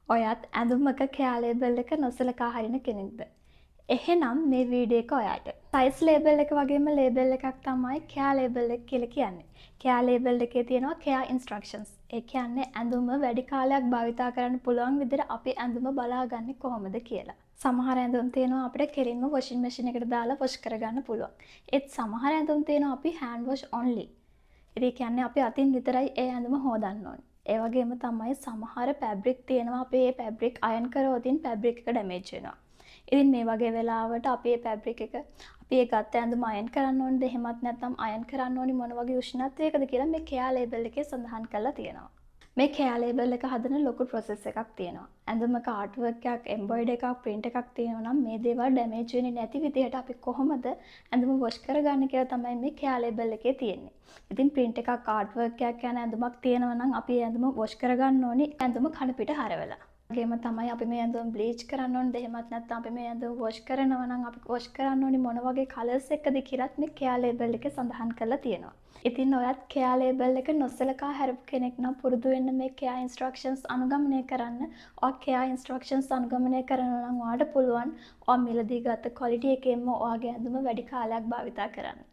ඔයත් ඇඳුමක care label එක නොසලකා හරින කෙනෙක්ද? එහෙනම් මේ වීඩියෝ එක ඔයාට. සයිස් ලේබල් එක වගේම ලේබල් එකක් තමයි කෙයා ලේබල් එක කියලා කියන්නේ. කෙයා ලේබල් එකේ තියෙනවා කෙයා ඉන්ස්ට්‍රක්ෂන්ස්. ඒ කියන්නේ ඇඳුම වැඩි කාලයක් භාවිතා කරන්න පුළුවන් විදිහට අපි ඇඳුම බලාගන්නේ කොහොමද කියලා. සමහර ඇඳුම් තියෙනවා අපිට කෙලින්ම වොෂින් මැෂින් එකට දාලා වොෂ් කරගන්න පුළුවන්. ඒත් සමහර ඇඳුම් තියෙනවා අපි හෑන්ඩ් වොෂ් ඔන්ලි. ඒ කියන්නේ අපි අතින් විතරයි ඒ ඇඳුම හොදන්න ඕනේ. ඒ වගේම තමයි සමහර ෆැබ්‍රික් තියෙනවා අපි ඒ ෆැබ්‍රික් අයන් කරවතින් ෆැබ්‍රික් එක ඩැමේජ් වෙනවා. ඉතින් මේ වගේ වෙලාවට අපි ඒ ෆැබ්‍රික් එක අපි ඒ ගත්ත ඇඳුම අයන් කරන්න ඕනද එහෙමත් නැත්නම් අයන් කරන්න ඕනි මොන වගේ උෂ්ණත්වයකද කියලා මේ කෙයා ලේබල් එකේ සඳහන් කරලා තියෙනවා. මේ කෙයා ලේබල් එක හදන ලොකු ප්‍රොසෙස් එකක් තියෙනවා. ඇඳුමක ආර්ට් වර්ක් එකක්, එම්බ්‍රොයිඩරි එකක්, ප්‍රින්ට් එකක් තියෙනවා නම් මේ දේවල් ඩැමේජ් වෙන්නේ නැති විදිහට අපි කොහොමද ඇඳුම වොෂ් කරගන්නේ කියලා තමයි මේ කෙයා ලේබල් එකේ තියෙන්නේ. ඉතින් ප්‍රින්ට් එකක් ආර්ට් වර්ක් එකක් යන ඇඳුමක් තියෙනවා නම් අපි ඇඳුම වොෂ් කරගන්න ඕනි ඇඳුම කන පිට හරවලා. ඒගොම තමයි අපි මේ ඇඳුම බ්ලීච් කරන්න ඕනද එහෙමත් නැත්නම් අපි මේ ඇඳුම වොෂ් කරනවා නම් අපි වොෂ් කරන්න ඕනි මොන වගේ කලර්ස් එකද කියලාත් මේ කෙයා ලේබල් එකේ සඳහන් කරලා තියෙනවා. ඉතින් ඔයත් කෙයා ලේබල් එක නොසලකා හැරපු කෙනෙක් නම් පුරුදු වෙන්න මේ කෙයා ඉන්ස්ට්‍රක්ෂන්ස් අනුගමනය කරන්න. ඔයා කෙයා ඉන්ස්ට්‍රක්ෂන්ස් අනුගමනය කරනවා නම් ඔයාට පුළුවන් ඔයා මිලදී ගත්ත ක්වොලිටි එකෙන්ම ඔයාගේ ඇඳුම වැඩි කාලයක් භාවිතා කරන්න.